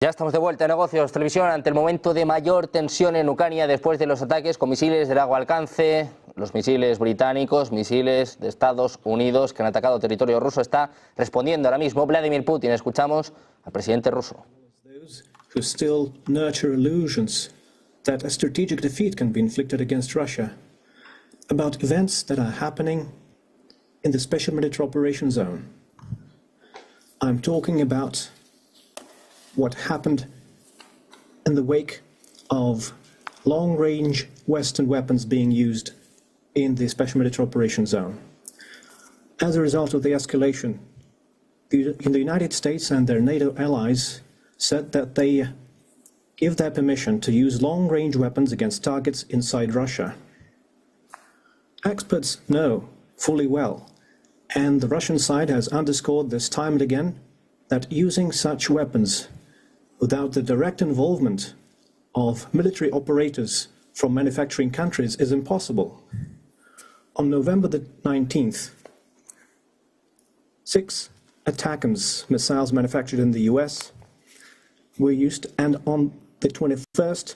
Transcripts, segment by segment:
Ya estamos de vuelta en Negocios Televisión ante el momento de mayor tensión en Ucrania después de los ataques con misiles de largo alcance. Los misiles británicos, misiles de Estados Unidos que han atacado territorio ruso. Está respondiendo ahora mismo Vladimir Putin. Escuchamos al presidente ruso. Who still nurture illusions that a strategic defeat can be inflicted against Russia, about events that are happening in the special military operation zone. I'm talking about what happened in the wake of long-range Western weapons being used in the special military operation zone. As a result of the escalation, the United States and their NATO allies said that they give their permission to use long-range weapons against targets inside Russia. Experts know fully well, and the Russian side has underscored this time and again, that using such weapons without the direct involvement of military operators from manufacturing countries is impossible. On November the 19th, 6 ATACMS missiles manufactured in the US were used, and on the 21st,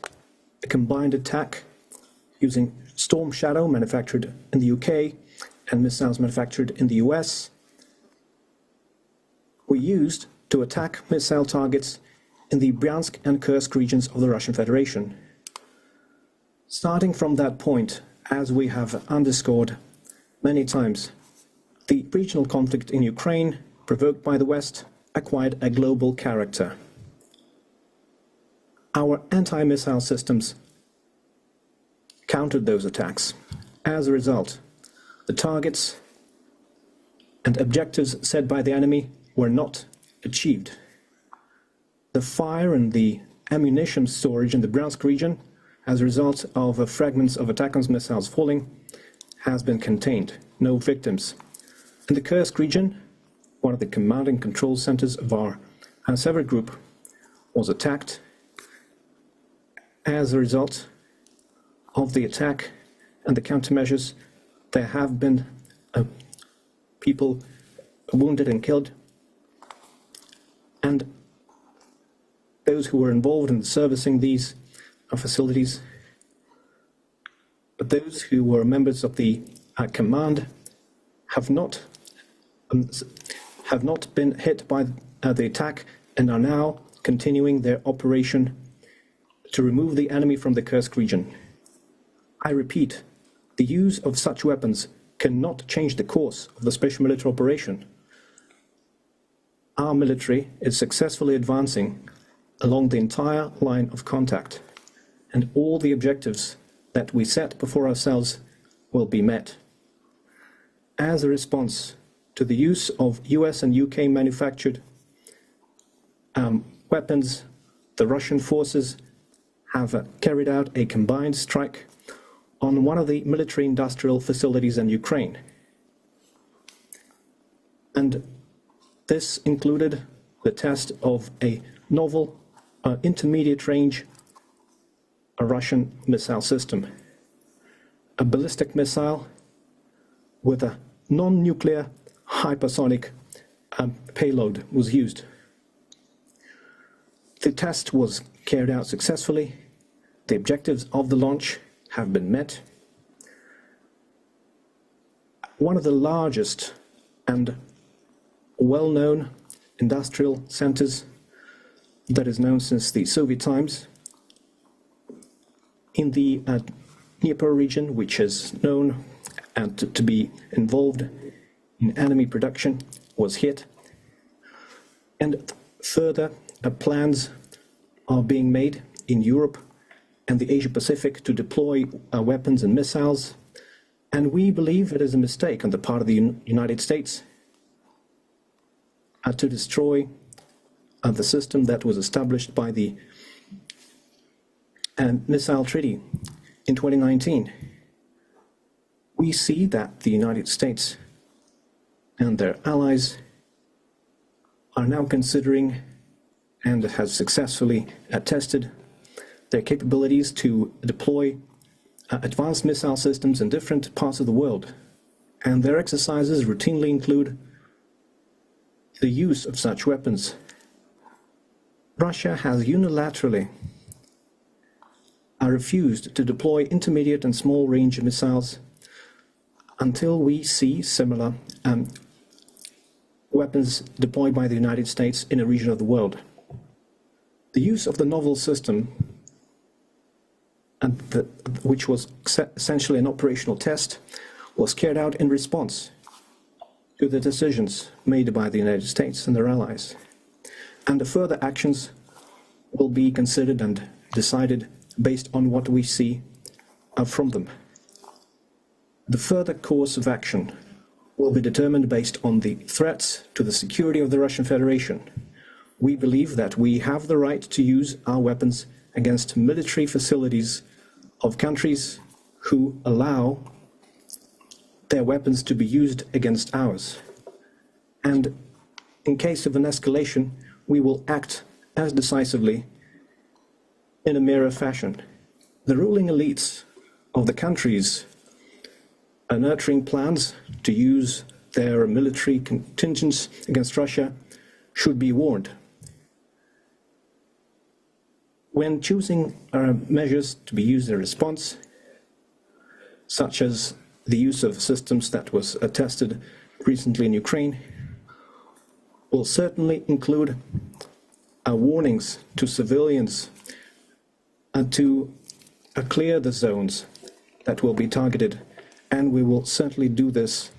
a combined attack using Storm Shadow manufactured in the UK and missiles manufactured in the US were used to attack missile targets in the Bryansk and Kursk regions of the Russian Federation. Starting from that point, as we have underscored many times, the regional conflict in Ukraine, provoked by the West, acquired a global character. Our anti-missile systems countered those attacks. As a result, the targets and objectives set by the enemy were not achieved. The fire and the ammunition storage in the Bryansk region, as a result of fragments of ATACMS missiles falling, has been contained. No victims. In the Kursk region, one of the command and control centers of our Sever group was attacked. As a result of the attack and the countermeasures, there have been people wounded and killed, and those who were involved in servicing these facilities, but those who were members of the command have not been hit by the attack and are now continuing their operation to remove the enemy from the Kursk region. I repeat, the use of such weapons cannot change the course of the special military operation. Our military is successfully advancing along the entire line of contact, and all the objectives that we set before ourselves will be met. As a response to the use of US and UK manufactured weapons, the Russian forces have carried out a combined strike on one of the military industrial facilities in Ukraine. And this included the test of a novel intermediate range Russian missile system. A ballistic missile with a non-nuclear hypersonic payload was used. The test was carried out successfully. The objectives of the launch have been met. One of the largest and well-known industrial centers that is known since the Soviet times in the Dnieper region, which is known to be involved in enemy production, was hit. And further plans are being made in Europe and the Asia-Pacific to deploy weapons and missiles. And we believe it is a mistake on the part of the United States to destroy the system that was established by the Missile Treaty in 2019. We see that the United States and their allies are now considering and have successfully tested their capabilities to deploy advanced missile systems in different parts of the world. And their exercises routinely include the use of such weapons. Russia has unilaterally refused to deploy intermediate and small-range missiles until we see similar weapons deployed by the United States in a region of the world. The use of the novel system, which was essentially an operational test, was carried out in response to the decisions made by the United States and their allies. And the further actions will be considered and decided based on what we see from them. The further course of action will be determined based on the threats to the security of the Russian Federation. We believe that we have the right to use our weapons against military facilities of countries who allow their weapons to be used against ours. And in case of an escalation, we will act as decisively in a mirror fashion. The ruling elites of the countries are nurturing plans to use their military contingents against Russia should be warned. When choosing measures to be used in response, such as the use of systems that was tested recently in Ukraine, will certainly include warnings to civilians and to clear the zones that will be targeted, and we will certainly do this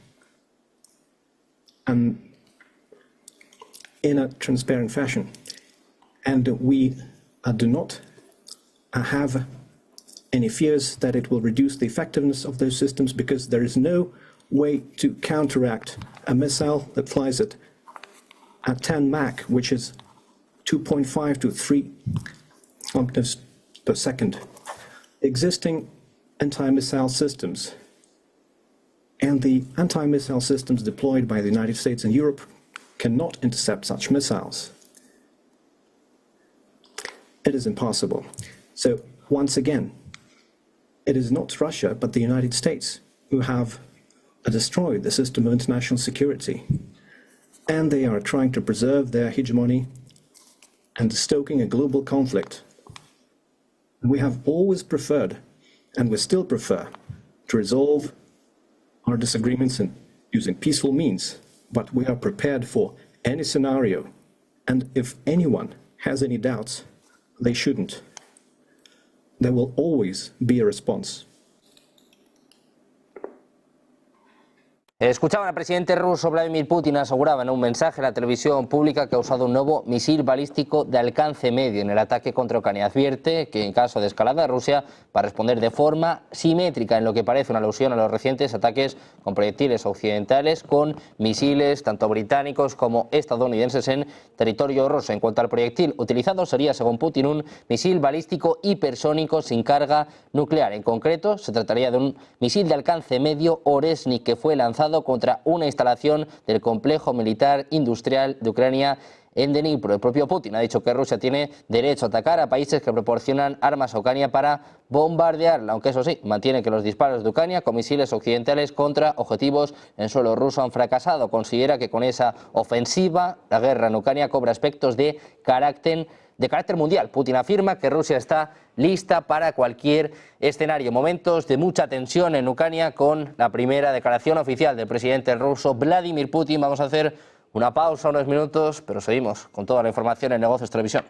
in a transparent fashion. And we do not have any fears that it will reduce the effectiveness of those systems, because there is no way to counteract a missile that flies at 10 Mach, which is 2.5 to 3 kilometers per second. Existing anti-missile systems and the anti-missile systems deployed by the United States and Europe cannot intercept such missiles. It is impossible. So, once again, it is not Russia, but the United States who have destroyed the system of international security. And they are trying to preserve their hegemony and stoking a global conflict. We have always preferred, and we still prefer, to resolve our disagreements using peaceful means, but we are prepared for any scenario. And if anyone has any doubts, they shouldn't. There will always be a response. Escuchaban al presidente ruso Vladimir Putin, aseguraba en un mensaje a la televisión pública que ha usado un nuevo misil balístico de alcance medio en el ataque contra Ucrania. Advierte que en caso de escalada Rusia va a responder de forma simétrica, en lo que parece una alusión a los recientes ataques con proyectiles occidentales con misiles tanto británicos como estadounidenses en territorio ruso. En cuanto al proyectil utilizado, sería, según Putin, un misil balístico hipersónico sin carga nuclear. En concreto, se trataría de un misil de alcance medio Oresnik que fue lanzado contra una instalación del complejo militar industrial de Ucrania en Dnipro. El propio Putin ha dicho que Rusia tiene derecho a atacar a países que proporcionan armas a Ucrania para bombardearla, aunque eso sí, mantiene que los disparos de Ucrania con misiles occidentales contra objetivos en suelo ruso han fracasado. Considera que con esa ofensiva la guerra en Ucrania cobra aspectos de carácter mundial. Putin afirma que Rusia está lista para cualquier escenario. Momentos de mucha tensión en Ucrania con la primera declaración oficial del presidente ruso Vladimir Putin. Vamos a hacer una pausa, unos minutos, pero seguimos con toda la información en Negocios Televisión.